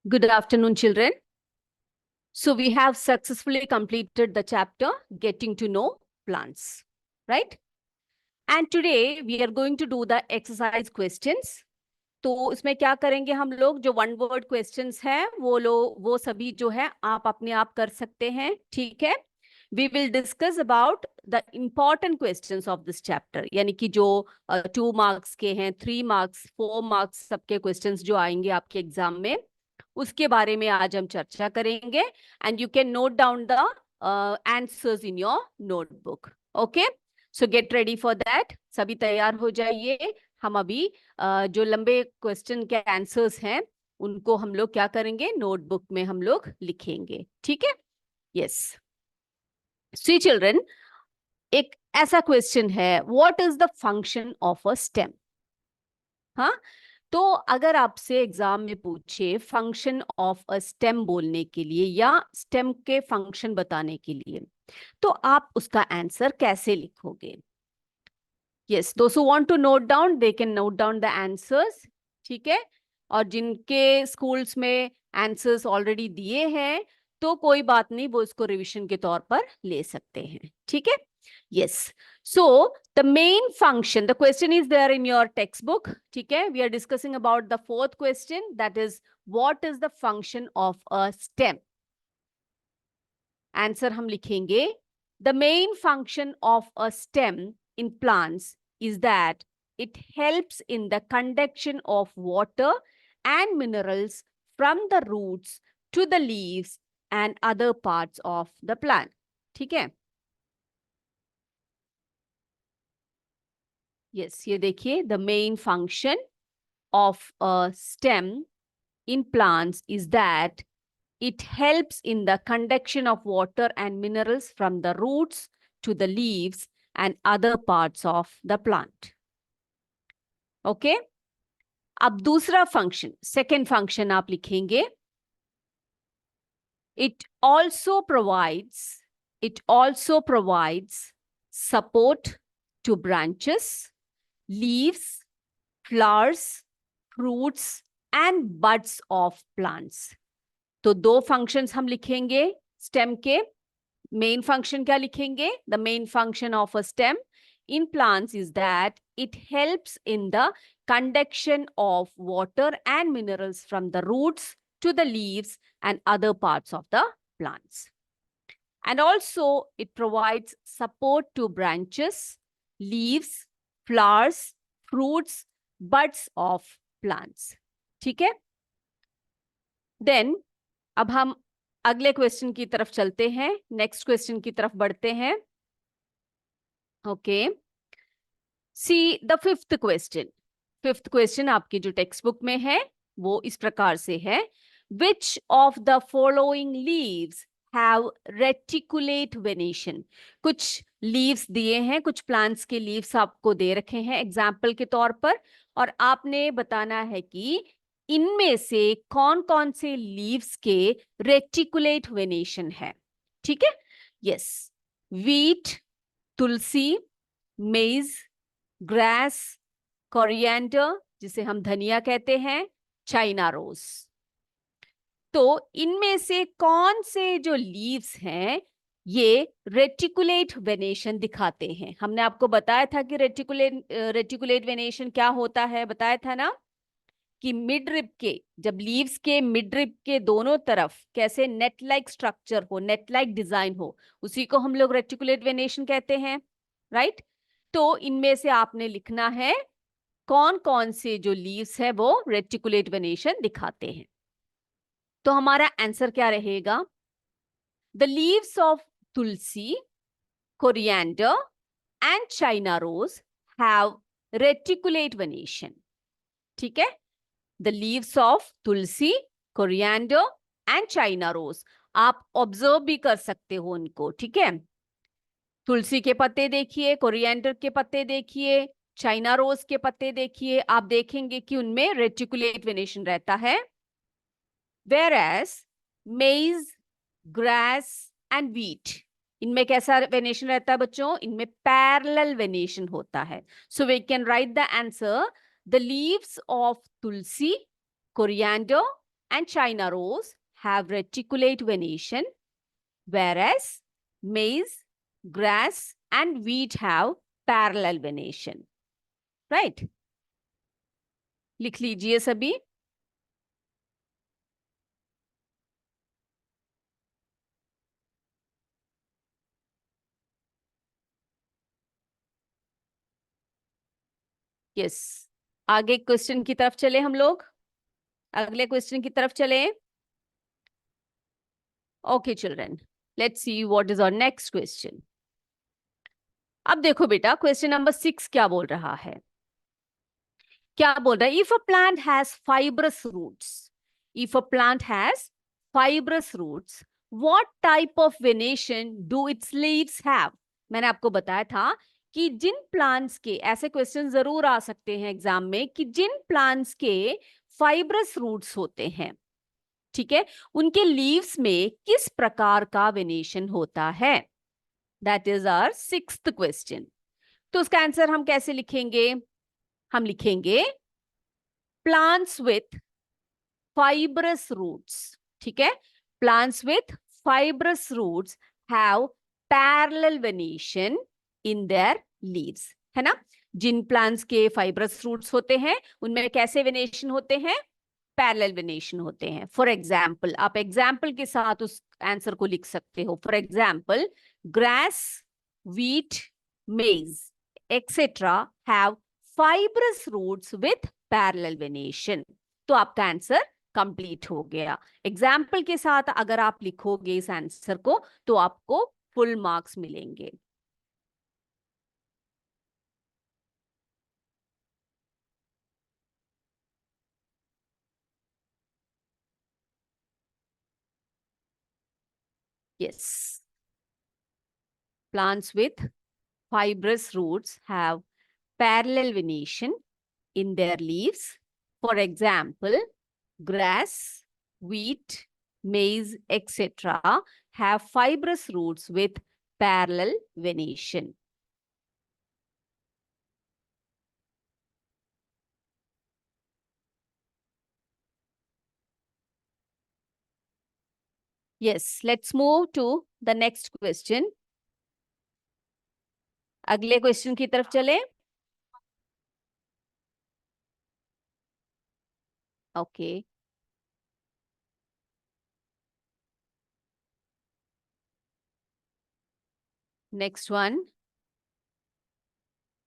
Good afternoon, children. So we have successfully completed the chapter Getting to Know Plants, right? And today we are going to do the exercise questions. तो इसमें क्या करेंगे हम लोग, जो one word questions हैं वो सभी जो है आप अपने आप कर सकते हैं, ठीक है? We will discuss about the important questions of this chapter, यानी कि जो 2 मार्क्स के हैं, 3 मार्क्स, 4 मार्क्स सबके क्वेश्चंस जो आएंगे आपके एग्जाम में, उसके बारे में आज हम चर्चा करेंगे. And you can note down the answers in your notebook. Okay, so get ready for that. सभी तैयार हो जाइए. हम अभी जो लंबे क्वेश्चन के आंसर्स हैं उनको हम लोग क्या करेंगे, नोटबुक में हम लोग लिखेंगे, ठीक है? यस. सी चिल्ड्रन, एक ऐसा क्वेश्चन है, what is the function of a stem? हाँ, तो अगर आपसे एग्जाम में पूछे फंक्शन ऑफ अ स्टेम बोलने के लिए या स्टेम के फंक्शन बताने के लिए, तो आप उसका आंसर कैसे लिखोगे? यस, दोस्तों want to note down, they can note down the answers, ठीक है? और जिनके स्कूल्स में आंसर्स ऑलरेडी दिए हैं तो कोई बात नहीं, वो इसको रिवीजन के तौर पर ले सकते हैं, ठीक है? Yes. So the main function, the question is there in your textbook. ठीक है? We are discussing about the fourth question, that is, what is the function of a stem? Answer हम लिखेंगे. The main function of a stem in plants is that it helps in the conduction of water and minerals from the roots to the leaves and other parts of the plant. ठीक है? Yes, ये देखिए, the main function of a stem in plants is that it helps in the conduction of water and minerals from the roots to the leaves and other parts of the plant. Okay? अब दूसरा function, second function आप लिखेंगे. It also provides support to branches, leaves, flowers, fruits and buds of plants. तो दो functions हम लिखेंगे stem के. Main function क्या लिखेंगे? The main function of a stem in plants is that it helps in the conduction of water and minerals from the roots to the leaves and other parts of the plants. And also it provides support to branches, leaves, flowers, fruits, buds of plants. ठीक है? Then अब हम अगले question की तरफ चलते हैं, next question की तरफ बढ़ते हैं. Okay, see the fifth question. Fifth question आपकी जो टेक्स्ट बुक में है वो इस प्रकार से है. Which of the following leaves have reticulate venation? कुछ लीव्स दिए हैं, कुछ प्लांट्स के लीव्स आपको दे रखे हैं एग्जाम्पल के तौर पर, और आपने बताना है कि इनमें से कौन कौन से लीव्स के रेटिकुलेट वेनेशन है. ठीक है? यस, वीट, तुलसी, मेज, ग्रास, कोरिएंडर जिसे हम धनिया कहते हैं, चाइना रोज. तो इनमें से कौन से जो लीव्स हैं ये रेटिकुलेट वेनेशन दिखाते हैं? हमने आपको बताया था कि रेटिकुलेट वेनेशन क्या होता है, बताया था ना, कि मिड रिब के, जब लीव्स के मिड रिब के दोनों तरफ कैसे नेट लाइक स्ट्रक्चर हो, नेट लाइक डिजाइन हो, उसी को हम लोग रेटिकुलेट वेनेशन कहते हैं, राइट? तो इनमें से आपने लिखना है कौन कौन से जो लीव्स है वो रेटिकुलेट वेनेशन दिखाते हैं. तो हमारा आंसर क्या रहेगा? The leaves of tulsi, coriander and China rose have reticulate venation. ठीक है? The leaves of tulsi, coriander and China rose. आप ऑब्जर्व भी कर सकते हो उनको, ठीक है? तुलसी के पत्ते देखिए, कोरिएंडर के पत्ते देखिए, चाइना रोज के पत्ते देखिए, आप देखेंगे कि उनमें रेटिकुलेट वेनेशन रहता है. Whereas maize, grass and wheat, इनमें कैसा वेनेशन रहता है बच्चों? इनमें पैरेलल वेनेशन होता है. So we can write the answer. The leaves of tulsi, coriander and China rose have reticulate venation, whereas maize, grass, and wheat have parallel venation. Right? लिख लीजिए सभी. यस. आगे क्वेश्चन की तरफ चले हम लोग. अगले क्वेश्चन की तरफ चले. Okay children, let's see what is our next question. अब देखो बेटा, क्वेश्चन नंबर 6 क्या बोल रहा है. क्या बोल रहा है? If a plant has fibrous roots, if a plant has fibrous roots, what type of venation do its leaves have. मैंने आपको बताया था कि जिन प्लांट्स के, ऐसे क्वेश्चन जरूर आ सकते हैं एग्जाम में, कि जिन प्लांट्स के फाइब्रस रूट्स होते हैं, ठीक है, उनके लीव्स में किस प्रकार का वेनेशन होता है. That is our 6th question. तो उसका आंसर हम कैसे लिखेंगे? हम लिखेंगे प्लांट्स विथ फाइब्रस रूट्स. ठीक है, plants with fibrous roots have parallel venation in their leaves. है ना? जिन प्लांट्स के फाइब्रस रूट्स होते हैं उनमें कैसे वेनेशन होते हैं? पैरेलल वेनेशन होते हैं. फॉर एग्जाम्पल, आप एग्जाम्पल के साथ उस आंसर को लिख सकते हो. For example, grass, wheat, maize, etc. have fibrous roots with parallel venation. तो आपका आंसर कंप्लीट हो गया. एग्जाम्पल के साथ अगर आप लिखोगे इस आंसर को तो आपको फुल मार्क्स मिलेंगे. Yes. Plants with fibrous roots have parallel venation in their leaves. For example, grass, wheat, maize, etc. have fibrous roots with parallel venation. Yes, let's move to the next question. अगले question की तरफ चले. Okay. Next one.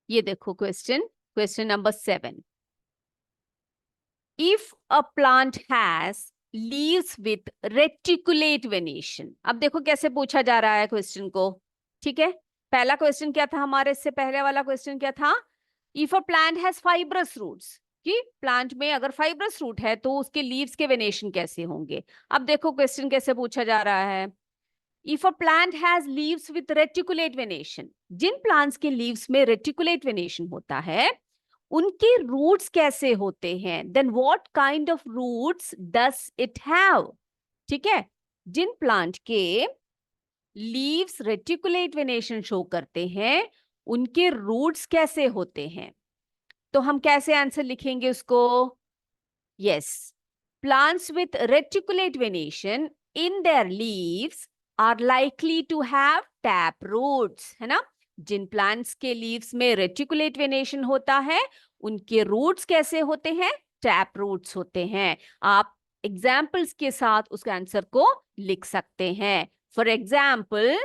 ये देखो question number 7. If a plant has leaves with reticulate venation. अब देखो कैसे पूछा जा रहा है क्वेश्चन को. ठीक है, पहला क्वेश्चन क्या था हमारे, इससे पहले वाला क्वेश्चन क्या था? If a plant has fibrous roots, कि प्लांट में अगर फाइब्रस रूट है तो उसके लीव्स के वेनेशन कैसे होंगे. अब देखो क्वेश्चन कैसे पूछा जा रहा है. If a plant has leaves with reticulate venation, जिन प्लांट्स के लीव्स में रेटिकुलेट वेनेशन होता है उनके रूट्स कैसे होते हैं. Then what kind of roots does it have. ठीक है, जिन प्लांट के लीव्स रेटिकुलेट वेनेशन शो करते हैं उनके रूट्स कैसे होते हैं. तो हम कैसे आंसर लिखेंगे उसको? Yes, plants with reticulate venation in their leaves are likely to have tap roots. है ना? जिन प्लांट्स के लीव्स में रेटिकुलेट वेनेशन होता है उनके रूट्स कैसे होते हैं? टैप रूट्स होते हैं. आप एग्जाम्पल्स के साथ उसके आंसर को लिख सकते हैं. फॉर एग्जाम्पल,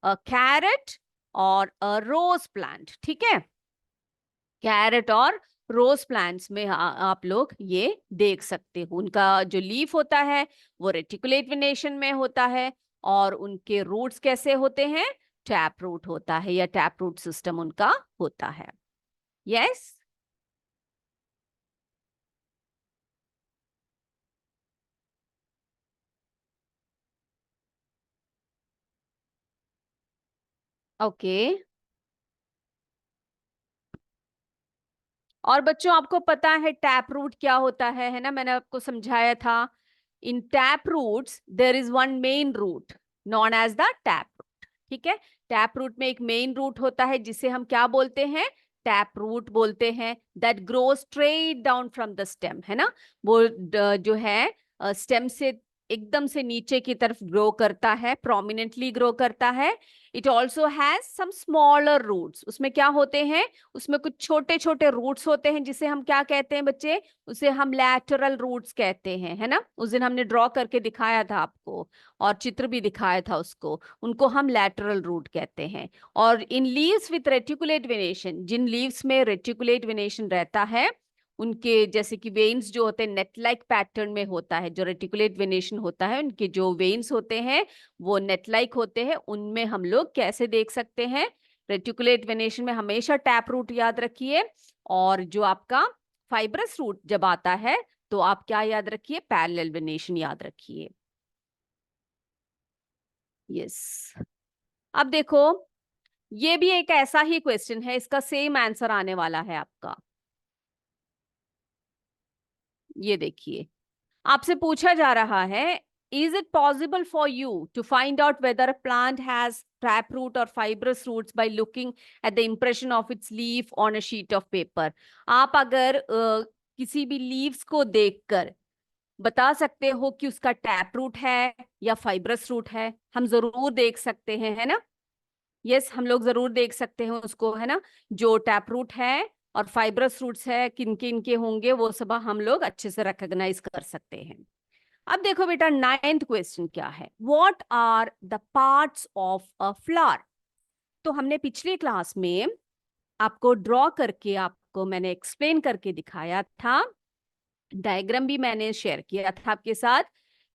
अ कैरेट और अ रोज प्लांट. ठीक है, कैरेट और रोज प्लांट्स में आप लोग ये देख सकते हो. उनका जो लीफ होता है वो रेटिकुलेट वेनेशन में होता है और उनके रूट्स कैसे होते हैं? टैप रूट होता है या टैप रूट सिस्टम उनका होता है. यस. ओके. और बच्चों आपको पता है टैप रूट क्या होता है ना? मैंने आपको समझाया था. In tap roots there is one main root known as the tap root. ठीक है, टैप रूट में एक मेन रूट होता है जिसे हम क्या बोलते हैं? टैप रूट बोलते हैं. That grow straight down from the stem. है ना? वो जो है स्टेम से एकदम से नीचे की तरफ ग्रो करता है, प्रोमिनेंटली ग्रो करता है। It also has some smaller roots. उसमें क्या होते हैं, उसमें कुछ छोटे छोटे रूट्स होते हैं, जिसे हम क्या कहते हैं बच्चे, उसे हम लैटरल रूट्स कहते हैं, है ना। उस दिन हमने ड्रॉ करके दिखाया था आपको, और चित्र भी दिखाया था उसको, उनको हम लैटरल रूट कहते हैं। और इन लीव्स विथ रेटिकुलेट वेनेशन, जिन लीव्स में रेटिकुलेट वेनेशन रहता है, उनके जैसे कि वेन्स जो होते हैं नेट लाइक पैटर्न में होता है, जो रेटिकुलेट वेनेशन होता है उनके जो वेन्स होते हैं वो नेट लाइक होते हैं। उनमें हम लोग कैसे देख सकते हैं, रेटिकुलेट वेनेशन में हमेशा टैप रूट याद रखिए, और जो आपका फाइब्रस रूट जब आता है तो आप क्या याद रखिए, पैरेलल वेनेशन याद रखिए। यस, अब देखो ये भी एक ऐसा ही क्वेश्चन है, इसका सेम आंसर आने वाला है आपका। ये देखिए, आपसे पूछा जा रहा है, is it possible for you to find out whether a plant has tap root or fibrous roots by looking at the impression of its leaf on a sheet of paper. आप अगर किसी भी लीव्स को देखकर बता सकते हो कि उसका टैप रूट है या फाइब्रस रूट है, हम जरूर देख सकते हैं, है ना। यस, हम लोग जरूर देख सकते हैं उसको, है ना। जो टैप रूट है और फाइब्रस रूट्स है, किन किन के होंगे वो सब हम लोग अच्छे से रिकॉग्नाइज कर सकते हैं। अब देखो बेटा, 9th क्वेश्चन क्या है, what are the parts of a flower. तो हमने पिछली क्लास में आपको ड्रॉ करके आपको मैंने एक्सप्लेन करके दिखाया था, डायग्राम भी मैंने शेयर किया था आपके साथ,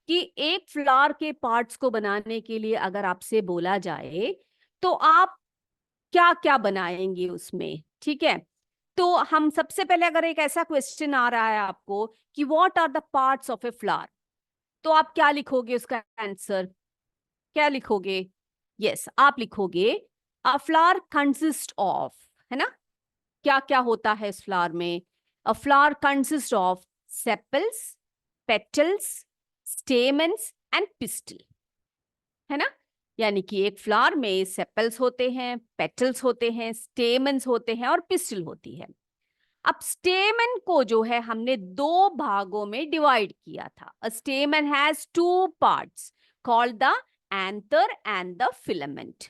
कि एक फ्लावर के पार्ट्स को बनाने के लिए अगर आपसे बोला जाए तो आप क्या क्या बनाएंगे उसमें, ठीक है। तो हम सबसे पहले, अगर एक ऐसा क्वेश्चन आ रहा है आपको कि what are the parts of a flower, तो आप क्या लिखोगे उसका आंसर, क्या लिखोगे। यस, आप लिखोगे अ फ्लावर कंसिस्ट ऑफ, है ना। क्या क्या होता है इस फ्लावर में, अ flower consist of sepals, petals, stamens and pistol, है ना। यानी कि एक फ्लावर में सेपल्स होते हैं, पेटल्स होते हैं, स्टेमन्स होते हैं और पिस्टल होती है। अब स्टेमन को जो है हमने दो भागों में डिवाइड किया था। A stamen has two parts called the anther and the filament,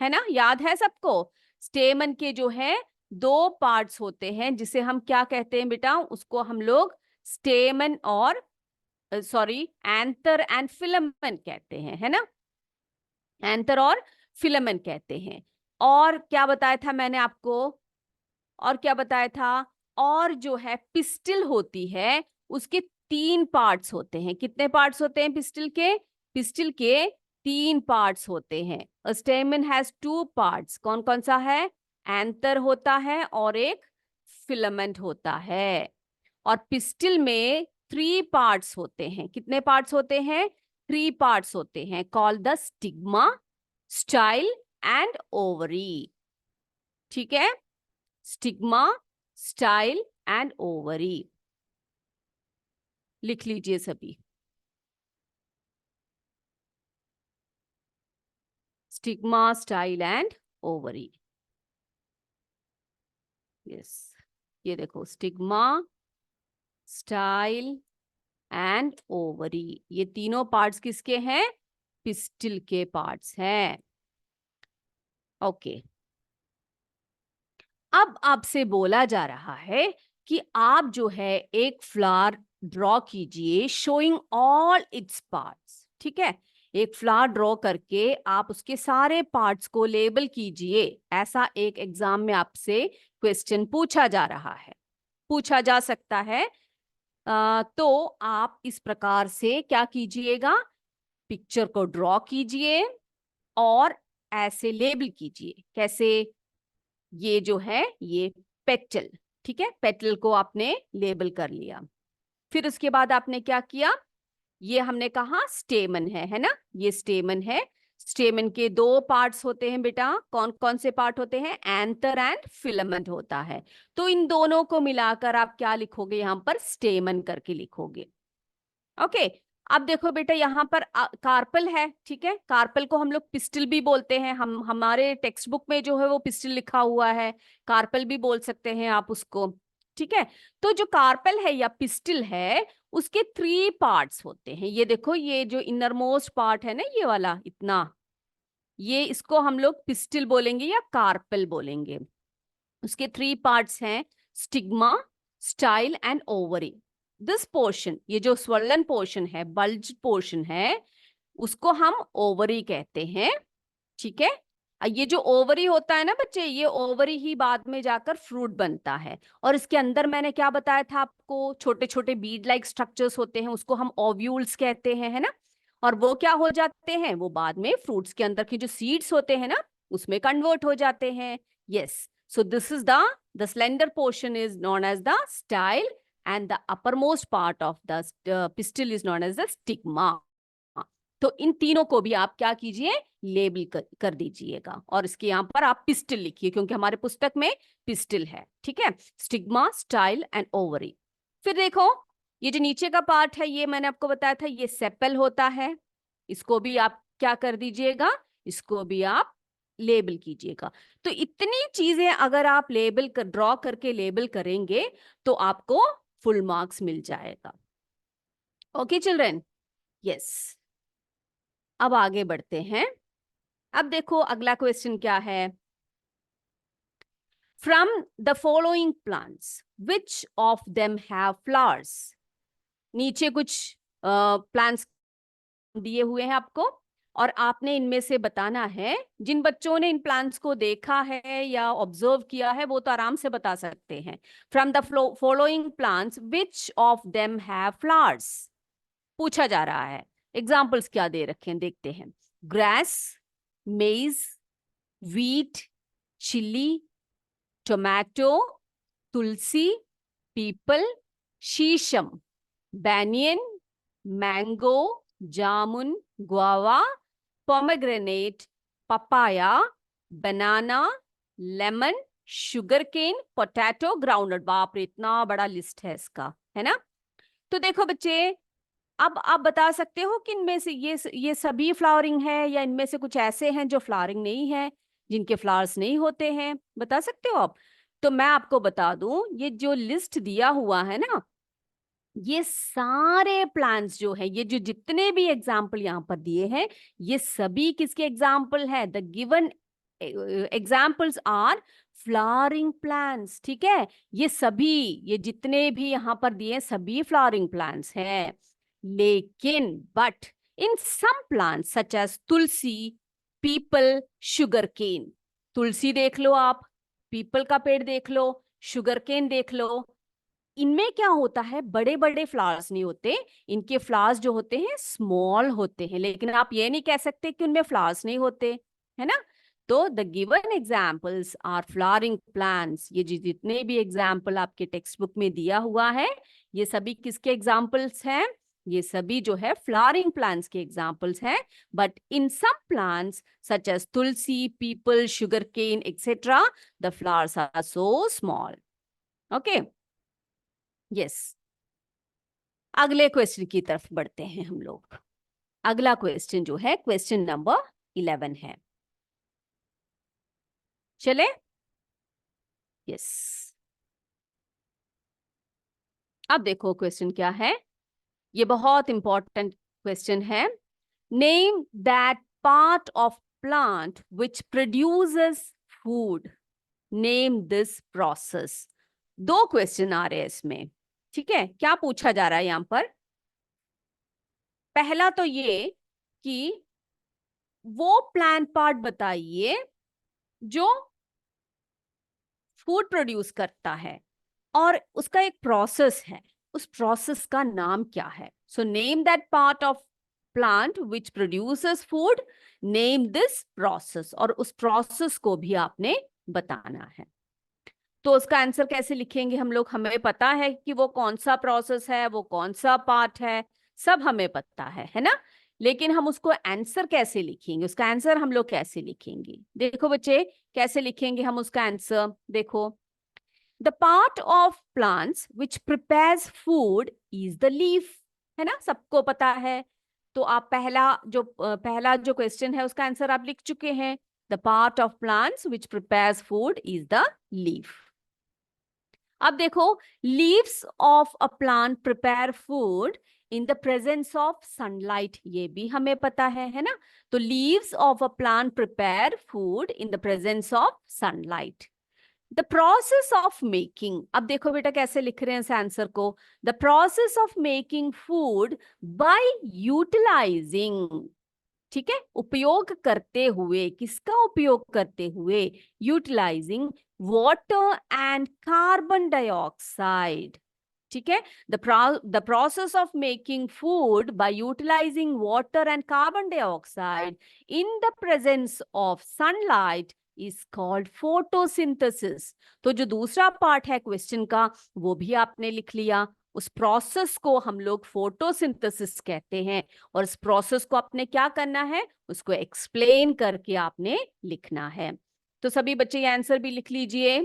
है ना, याद है सबको। स्टेमन के जो है दो पार्ट्स होते हैं, जिसे हम क्या कहते हैं बेटा, उसको हम लोग स्टेमन और सॉरी एंथर एंड फिलामेंट कहते हैं, है ना। एंथर और फिलामेंट कहते हैं। और क्या बताया था मैंने आपको, और क्या बताया था, और जो है पिस्टिल होती है उसके 3 पार्ट्स होते हैं। कितने पार्ट्स होते हैं पिस्टिल के, पिस्टिल के 3 पार्ट्स होते हैं। स्टेमन हैज 2 पार्ट्स, कौन कौन सा है, एंथर होता है और एक फिलामेंट होता है। और पिस्टिल में 3 पार्ट्स होते हैं, कितने पार्ट्स होते हैं, 3 पार्ट्स होते हैं, called the stigma, style and ovary, ठीक है। स्टिग्मा, स्टाइल एंड ओवरी, लिख लीजिए सभी। Stigma, style and ovary. Yes, ये देखो, स्टिग्मा, स्टाइल एंड ओवरी, ये तीनों पार्ट्स किसके हैं, पिस्टिल के पार्ट्स हैं। ओके, अब आपसे बोला जा रहा है कि आप जो है एक फ्लावर ड्रॉ कीजिए शोइंग ऑल इट्स पार्ट्स, ठीक है। एक फ्लावर ड्रॉ करके आप उसके सारे पार्ट्स को लेबल कीजिए, ऐसा एक एग्जाम में आपसे क्वेश्चन पूछा जा रहा है, पूछा जा सकता है। तो आप इस प्रकार से क्या कीजिएगा, पिक्चर को ड्रॉ कीजिए और ऐसे लेबल कीजिए, कैसे, ये जो है ये पेटल, ठीक है, पेटल को आपने लेबल कर लिया। फिर उसके बाद आपने क्या किया, ये हमने कहा स्टेमन है ना, ये स्टेमन है। स्टेमन के 2 पार्ट्स होते हैं बेटा, कौन कौन से पार्ट होते हैं, एंथर एंड फिलामेंट होता है। तो इन दोनों को मिलाकर आप क्या लिखोगे, यहां पर स्टेमन करके लिखोगे। ओके, अब देखो बेटा, यहाँ पर कार्पल है, ठीक है। कार्पल को हम लोग पिस्टल भी बोलते हैं, हम हमारे टेक्स्ट बुक में जो है वो पिस्टल लिखा हुआ है, कार्पल भी बोल सकते हैं आप उसको। ठीक है। तो जो कार्पेल है या पिस्टिल है उसके 3 पार्ट्स होते हैं। ये देखो, ये जो इनर मोस्ट पार्ट है ना, ये वाला इतना, ये इसको हम लोग पिस्टिल बोलेंगे या कार्पेल बोलेंगे। उसके 3 पार्ट्स हैं, stigma, style and ovary. This portion, ये जो स्वलन पोर्शन है, बल्ज पोर्शन है, उसको हम ओवरी कहते हैं। ठीक है। ये जो ओवरी होता है ना बच्चे, ये ओवरी ही बाद में जाकर फ्रूट बनता है। और इसके अंदर मैंने क्या बताया था आपको, छोटे छोटे बीड लाइक स्ट्रक्चर्स होते हैं, उसको हम ओव्यूल्स कहते हैं, है ना। और वो क्या हो जाते हैं, वो बाद में फ्रूट्स के अंदर की जो सीड्स होते हैं ना, उसमें कन्वर्ट हो जाते हैं। Yes, so this is the slender portion is known as the style and the uppermost part of the pistil is known as the stigma. तो इन तीनों को भी आप क्या कीजिए, लेबल कर दीजिएगा। और इसके यहाँ पर आप पिस्टिल लिखिए, क्योंकि हमारे पुस्तक में पिस्टिल है। ठीक है, स्टिग्मा, स्टाइल एंड ओवरी। फिर देखो, ये जो नीचे का पार्ट है, ये मैंने आपको बताया था, ये सेपल होता है। इसको भी आप क्या कर दीजिएगा, इसको भी आप लेबल कीजिएगा। तो इतनी चीजें अगर आप लेबल कर ड्रॉ करके लेबल करेंगे तो आपको फुल मार्क्स मिल जाएगा। Okay children, yes. अब आगे बढ़ते हैं। अब देखो अगला क्वेश्चन क्या है। From the following plants which of them have flowers. नीचे कुछ प्लांट्स दिए हुए हैं आपको, और आपने इनमें से बताना है। जिन बच्चों ने इन प्लांट्स को देखा है या ऑब्जर्व किया है वो तो आराम से बता सकते हैं। From the following plants which of them have flowers पूछा जा रहा है। एग्जाम्पल्स क्या दे रखे हैं देखते हैं। ग्रास, मेज, wheat, chili, tomato, tulsi, peepal, sheesham, banyan, mango, jamun, guava, pomegranate, papaya, banana, lemon, sugar cane, potato, groundnut. बाप रे, इतना बड़ा लिस्ट है इसका, है ना। तो देखो बच्चे, अब आप बता सकते हो कि इनमें से ये सभी फ्लावरिंग है या इनमें से कुछ ऐसे हैं जो फ्लावरिंग नहीं है, जिनके फ्लावर्स नहीं होते हैं, बता सकते हो आप। तो मैं आपको बता दूं, ये जो लिस्ट दिया हुआ है ना, ये सारे प्लांट्स जो है, ये जो जितने भी एग्जाम्पल यहाँ पर दिए हैं, ये सभी किसके एग्जाम्पल है। The given examples are flowering plants. ठीक है, ये सभी, ये जितने भी यहाँ पर दिए सभी फ्लावरिंग प्लांट्स हैं। लेकिन but in some plants such as tulsi, peepal, sugar cane. तुलसी देख लो आप, पीपल का पेड़ देख लो, शुगर केन देख लो, इनमें क्या होता है, बड़े बड़े फ्लावर्स नहीं होते, इनके फ्लावर्स जो होते हैं स्मॉल होते हैं। लेकिन आप ये नहीं कह सकते कि उनमें फ्लावर्स नहीं होते, है ना। तो the given examples are flowering plants. ये जितने भी एग्जाम्पल आपके टेक्स्ट बुक में दिया हुआ है, ये सभी किसके एग्जाम्पल्स हैं, ये सभी जो है फ्लावरिंग प्लांट्स के एग्जाम्पल्स हैं। But in some plants such as tulsi, peepal, sugar cane etcetera, the flowers are so small. Okay, yes. अगले क्वेश्चन की तरफ बढ़ते हैं हम लोग। अगला क्वेश्चन जो है क्वेश्चन नंबर 11 है। चले, यस। अब देखो क्वेश्चन क्या है, ये बहुत इंपॉर्टेंट क्वेश्चन है। Name that part of plant which produces food, name this process. दो क्वेश्चन आ रहे हैं इसमें। ठीक है, क्या पूछा जा रहा है यहां पर। पहला तो ये कि वो प्लांट पार्ट बताइए जो फूड प्रोड्यूस करता है और उसका एक प्रोसेस है, उस प्रोसेस का नाम क्या है। So name that part of plant which produces food, name this process. और उस प्रोसेस को भी आपने बताना है। तो उसका आंसर कैसे लिखेंगे हम लोग, हमें पता है कि वो कौन सा प्रोसेस है, वो कौन सा पार्ट है, सब हमें पता है ना। लेकिन हम उसको आंसर कैसे लिखेंगे, उसका आंसर हम लोग कैसे लिखेंगे। देखो बच्चे, कैसे लिखेंगे हम उसका आंसर। देखो, the part of plants which prepares food is the leaf, है ना, सबको पता है। तो आप पहला जो क्वेश्चन है उसका आंसर आप लिख चुके हैं। The part of plants which prepares food is the leaf. अब देखो, leaves of a plant prepare food in the presence of sunlight, ये भी हमें पता है ना। तो leaves of a plant prepare food in the presence of sunlight. The process of making, अब देखो बेटा कैसे लिख रहे हैं इस आंसर को। The process of making food by utilising, ठीक है, उपयोग करते हुए, किसका उपयोग करते हुए, utilising water and carbon dioxide, ठीक है। The process of making food by utilising water and carbon dioxide in the presence of sunlight is called photosynthesis. तो जो दूसरा पार्ट है क्वेश्चन का वो भी आपने लिख लिया। उस प्रोसेस को हम लोग फोटोसिंथेसिस कहते हैं, और इस प्रोसेस को आपने क्या करना है, उसको एक्सप्लेन करके आपने लिखना है। तो सभी बच्चे ये आंसर भी लिख लीजिए।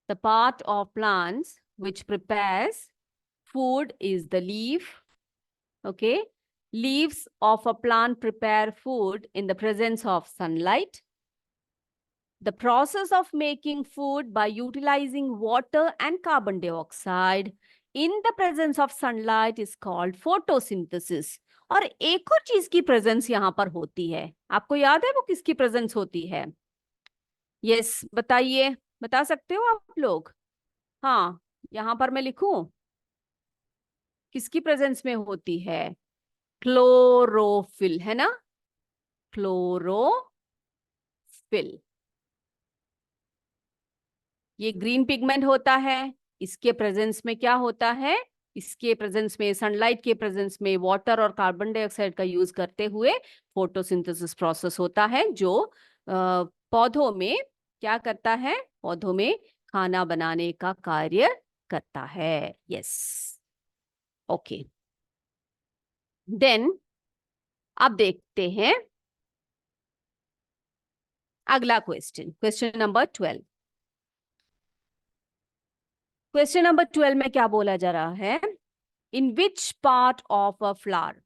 The part of plants which prepares food is the leaf. Okay. Leaves of a plant prepare food in the presence of sunlight. The process of making food by utilizing water and carbon dioxide in the presence of sunlight is called photosynthesis. और एक और चीज की presence यहां पर होती है, आपको याद है वो किसकी प्रेजेंस होती है? यस, बताइए, बता सकते हो आप लोग? हाँ, यहां पर मैं लिखूं किसकी प्रेजेंस में होती है? क्लोरोफिल, है ना, क्लोरोफिल। ये ग्रीन पिगमेंट होता है, इसके प्रेजेंस में क्या होता है, इसके प्रेजेंस में, सनलाइट के प्रेजेंस में वाटर और कार्बन डाइऑक्साइड का यूज करते हुए फोटोसिंथेसिस प्रोसेस होता है, जो पौधों में क्या करता है, पौधों में खाना बनाने का कार्य करता है। Yes, okay. देन अब देखते हैं अगला question, question number 12। Question number 12 में क्या बोला जा रहा है? In which part of a flower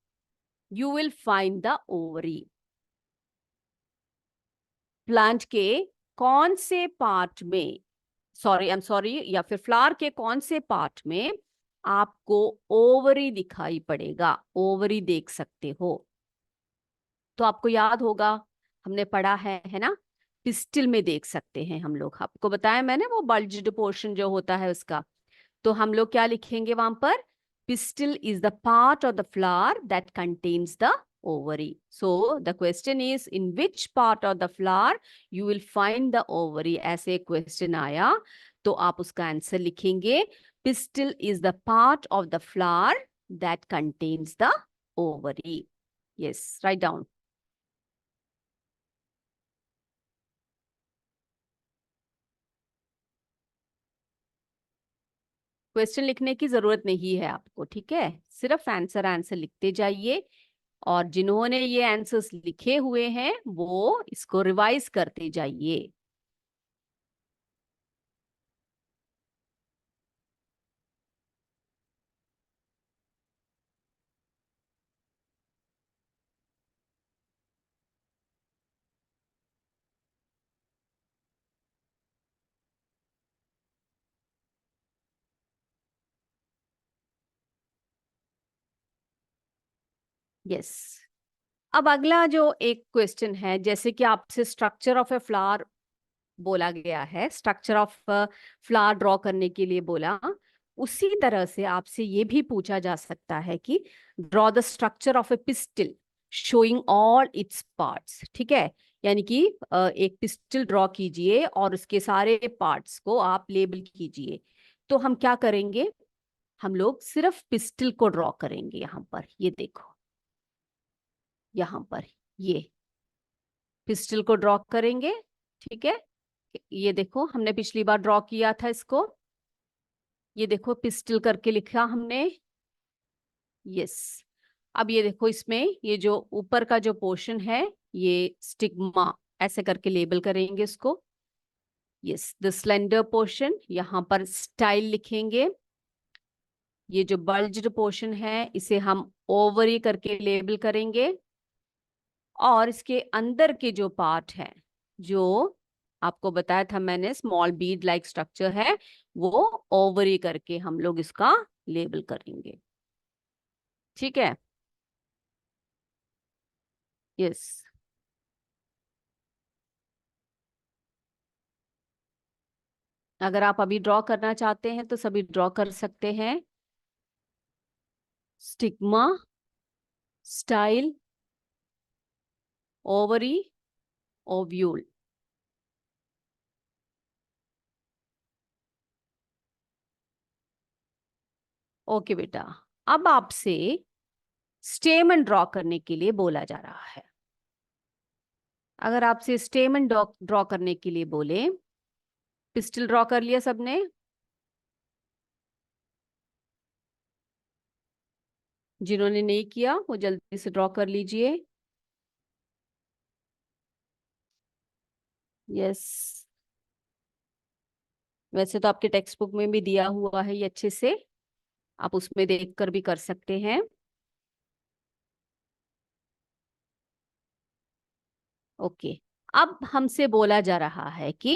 you will find the ovary. Plant के कौन से पार्ट में, सॉरी आई एम सॉरी, या फिर फ्लावर के कौन से पार्ट में आपको ओवरी दिखाई पड़ेगा, ओवरी देख सकते हो? तो आपको याद होगा, हमने पढ़ा है ना, पिस्टिल में देख सकते हैं हम लोग, आपको बताया मैंने वो बल्ज्ड पोर्शन जो होता है उसका। तो हम लोग क्या लिखेंगे वहां पर? pistil is the part of the flower that contains the ovary. So the question is, in which part of the flower you will find the ovary? ऐसे क्वेश्चन आया तो आप उसका आंसर लिखेंगे, pistil is the part of the flower that contains the ovary. Yes, write down. Question लिखने की जरूरत नहीं है आपको, ठीक है, सिर्फ आंसर आंसर लिखते जाइए, और जिन्होंने ये आंसर्स लिखे हुए हैं वो इसको रिवाइज करते जाइए। यस, अब अगला जो एक क्वेश्चन है, जैसे कि आपसे स्ट्रक्चर ऑफ ए फ्लावर बोला गया है, स्ट्रक्चर ऑफ फ्लावर ड्रॉ करने के लिए बोला, उसी तरह से आपसे ये भी पूछा जा सकता है कि draw the structure of A pistil showing all its parts, ठीक है। यानी कि एक पिस्टिल ड्रॉ कीजिए और उसके सारे पार्ट्स को आप लेबल कीजिए। तो हम क्या करेंगे, हम लोग सिर्फ पिस्टिल को ड्रॉ करेंगे। यहाँ पर ये देखो, यहाँ पर ये पिस्टल को ड्रॉ करेंगे, ठीक है। ये देखो हमने पिछली बार ड्रॉ किया था इसको, ये देखो पिस्टल करके लिखा हमने। यस, अब ये देखो इसमें ये जो ऊपर का जो पोर्शन है ये स्टिग्मा, ऐसे करके लेबल करेंगे इसको। यस, द स्लेंडर पोर्शन, यहाँ पर स्टाइल लिखेंगे। ये जो बल्ज्ड पोर्शन है इसे हम ओवरी करके लेबल करेंगे, और इसके अंदर के जो पार्ट है, जो आपको बताया था मैंने स्मॉल बीड लाइक स्ट्रक्चर है, वो ओवरी करके हम लोग इसका लेबल करेंगे। ठीक है। यस। अगर आप अभी ड्रॉ करना चाहते हैं तो सभी ड्रॉ कर सकते हैं। Stigma, style, ovary, ovule. Okay बेटा, अब आपसे स्टेमन ड्रॉ करने के लिए बोला जा रहा है। अगर आपसे स्टेमन ड्रॉ ड्रॉ करने के लिए बोले, पिस्टल ड्रॉ कर लिया सबने? जिन्होंने नहीं किया वो जल्दी से ड्रॉ कर लीजिए। यस। वैसे तो आपके टेक्स्ट बुक में भी दिया हुआ है ये अच्छे से, आप उसमें देखकर भी कर सकते हैं। ओके। अब हमसे बोला जा रहा है कि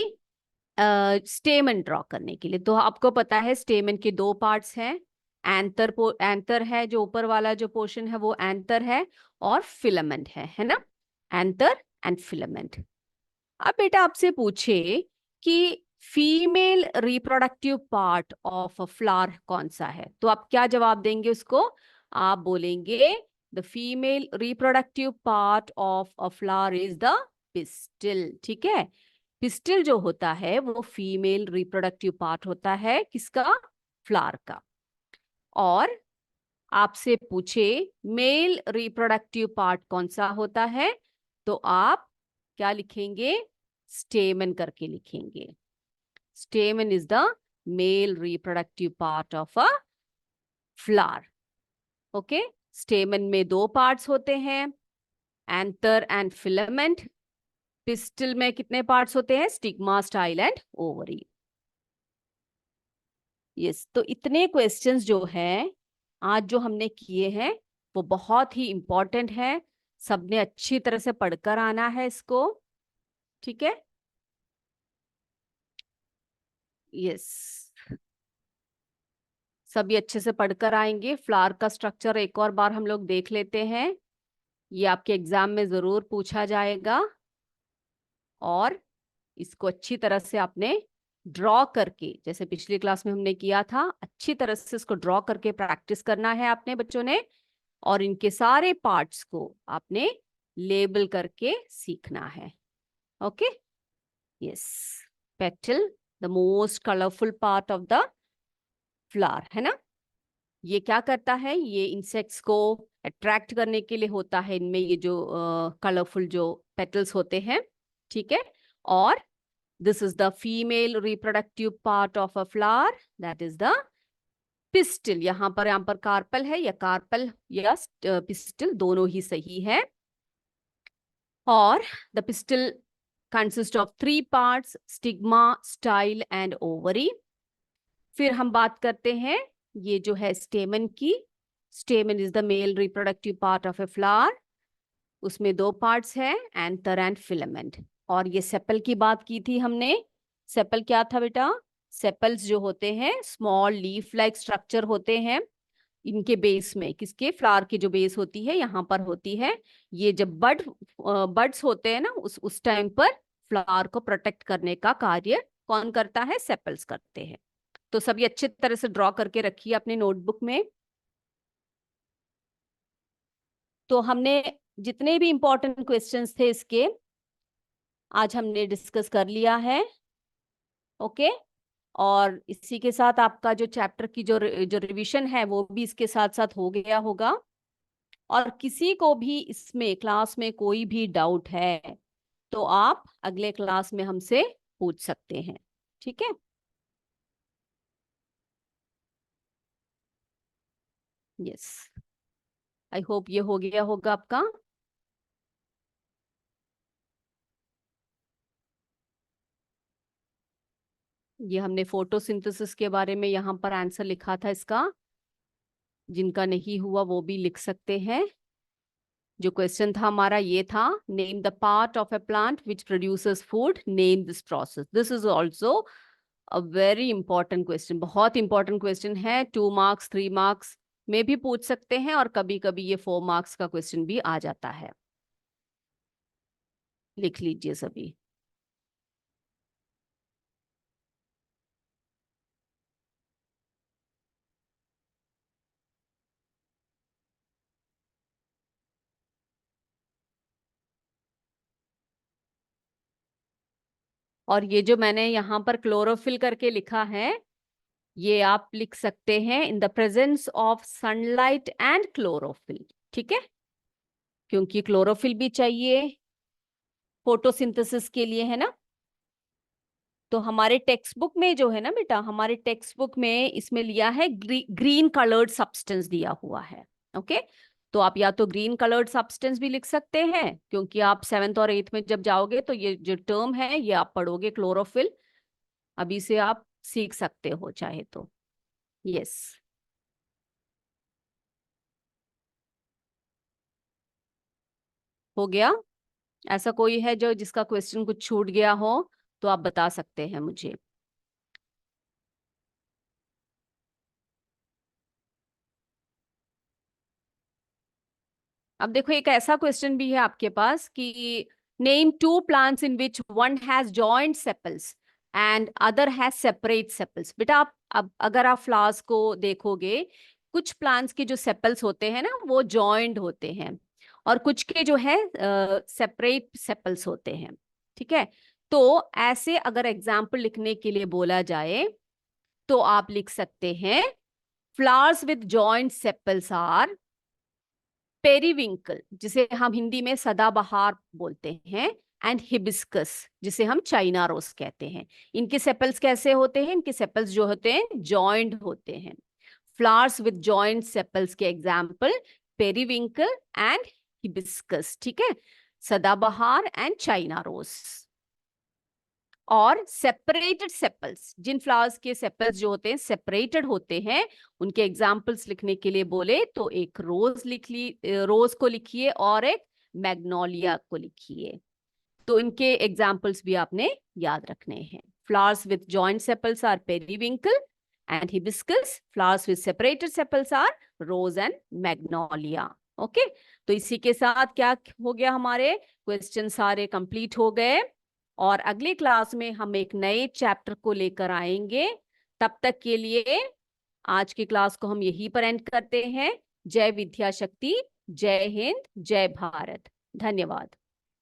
स्टेमन ड्रॉ करने के लिए, तो आपको पता है स्टेमन के दो पार्ट्स हैं। एंथर है, जो ऊपर वाला जो पोर्शन है वो एंथर है, और फिलामेंट है ना? Anther and filament. अब बेटा आपसे पूछे कि female reproductive part of a flower कौन सा है, तो आप क्या जवाब देंगे उसको? आप बोलेंगे the female reproductive part of a flower is the pistil. ठीक है। पिस्टिल जो होता है वो फीमेल रिप्रोडक्टिव पार्ट होता है, किसका? फ्लावर का। और आपसे पूछे मेल रिप्रोडक्टिव पार्ट कौन सा होता है, तो आप क्या लिखेंगे? स्टेमन करके लिखेंगे। स्टेमन is the male reproductive part of a flower. Okay. स्टेमन में दो पार्ट्स होते हैं, एंथर एंड फिलामेंट। पिस्टल में कितने पार्ट्स होते हैं? Stigma, style and ovary. Yes. तो इतने क्वेश्चंस जो हैं आज जो हमने किए हैं वो बहुत ही इंपॉर्टेंट है। सबने अच्छी तरह से पढ़कर आना है इसको। ठीक है। यस। सभी अच्छे से पढ़कर आएंगे। फ्लावर का स्ट्रक्चर एक और बार हम लोग देख लेते हैं, ये आपके एग्जाम में जरूर पूछा जाएगा, और इसको अच्छी तरह से आपने ड्रॉ करके, जैसे पिछली क्लास में हमने किया था, अच्छी तरह से इसको ड्रॉ करके प्रैक्टिस करना है आपने बच्चों ने। और इनके सारे पार्ट्स को आपने लेबल करके सीखना है। Okay. Yes. Petal, the most colourful part of the flower, है ना? ये क्या करता है? ये इंसेक्ट्स को अट्रैक्ट करने के लिए होता है, इनमें ये जो कलरफुल जो पेटल्स होते हैं। ठीक है। और this is the female reproductive part of a flower, that is the pistil. यहाँ पर कार्पल है, या कार्पल या पिस्टिल दोनों ही सही है। और the pistil consist of three parts, stigma, style and ovary. फिर हम बात करते हैं ये जो है स्टेमन की। स्टेमन is the male reproductive part of a flower. उसमें दो पार्ट्स हैं, एंथर एंड फिलामेंट। और ये सेपल की बात की थी हमने। सेपल क्या था बेटा? सेपल्स जो होते हैं स्मॉल लीफ लाइक स्ट्रक्चर होते हैं, इनके बेस में, किसके? फ्लावर की जो बेस होती है यहाँ पर होती है। ये जब बड्स होते हैं ना, उस टाइम पर फ्लावर को प्रोटेक्ट करने का कार्य कौन करता है? सेपल्स करते हैं। तो सभी अच्छे तरह से ड्रॉ करके रखिए अपने नोटबुक में। तो हमने जितने भी इंपॉर्टेंट क्वेश्चंस थे इसके, आज हमने डिस्कस कर लिया है। ओके। और इसी के साथ आपका जो चैप्टर की जो रिवीजन है वो भी इसके साथ साथ हो गया होगा। और किसी को भी इसमें क्लास में कोई भी डाउट है तो आप अगले क्लास में हमसे पूछ सकते हैं। ठीक है। यस। आई होप ये हो गया होगा आपका। ये हमने फोटोसिंथेसिस के बारे में यहाँ पर आंसर लिखा था इसका। जिनका नहीं हुआ वो भी लिख सकते हैं। जो क्वेश्चन था हमारा ये था, name the part of A plant which produces food, name this process. This is also a very important question, बहुत इंपॉर्टेंट क्वेश्चन है। 2 मार्क्स 3 मार्क्स में भी पूछ सकते हैं और कभी कभी ये 4 मार्क्स का क्वेश्चन भी आ जाता है। लिख लीजिए सभी। और ये जो मैंने यहाँ पर क्लोरोफिल करके लिखा है, ये आप लिख सकते हैं इन the presence of sunlight and chlorophyll. ठीक है, क्योंकि क्लोरोफिल भी चाहिए फोटोसिंथेसिस के लिए, है ना। तो हमारे टेक्स्ट बुक में जो है ना बेटा, हमारे टेक्स्ट बुक में इसमें लिया है ग्रीन कलर्ड सब्सटेंस दिया हुआ है। ओके, तो आप या तो ग्रीन कलर्ड सब्सटेंस भी लिख सकते हैं, क्योंकि आप 7th और 8th में जब जाओगे तो ये जो टर्म है ये आप पढ़ोगे क्लोरोफिल, अभी से आप सीख सकते हो चाहे तो। यस, हो गया। ऐसा कोई है जो जिसका क्वेश्चन कुछ छूट गया हो तो आप बता सकते हैं मुझे। अब देखो एक ऐसा क्वेश्चन भी है आपके पास कि name 2 plants in which one has joint sepals and other has separate sepals. बेटा आप अब अगर आप फ्लावर्स को देखोगे, कुछ प्लांट्स के जो सेपल्स होते हैं ना वो जॉइंट होते हैं, और कुछ के जो है सेपरेट सेपल्स होते हैं। ठीक है, तो ऐसे अगर एग्जाम्पल लिखने के लिए बोला जाए तो आप लिख सकते हैं flowers with joint sepals are periwinkle, जिसे हम हिंदी में सदाबहार बोलते हैं, एंड हिबिस्कस, जिसे हम चाइना रोज कहते हैं। इनके सेपल्स कैसे होते हैं? इनके सेपल्स जो होते हैं जॉइंट होते हैं। फ्लावर्स विद जॉइंट सेपल्स के एग्जाम्पल पेरीविंकल एंड हिबिस्कस। ठीक है, सदाबहार एंड चाइना रोज। और सेपरेटेड सेपल्स, जिन फ्लावर्स के सेपल्स जो होते हैं सेपरेटेड होते हैं, उनके एग्जाम्पल्स लिखने के लिए बोले तो एक रोज लिख ली, रोज को लिखिए और एक मैग्नोलिया को लिखिए। तो इनके एग्जाम्पल्स भी आपने याद रखने हैं। Flowers with joint sepals are periwinkle and hibiscus, flowers with separated sepals are rose and magnolia. Okay, तो इसी के साथ क्या हो गया, हमारे क्वेश्चन सारे कंप्लीट हो गए। और अगली क्लास में हम एक नए चैप्टर को लेकर आएंगे। तब तक के लिए आज की क्लास को हम यहीं पर एंड करते हैं। जय विद्या शक्ति, जय हिंद, जय भारत। धन्यवाद।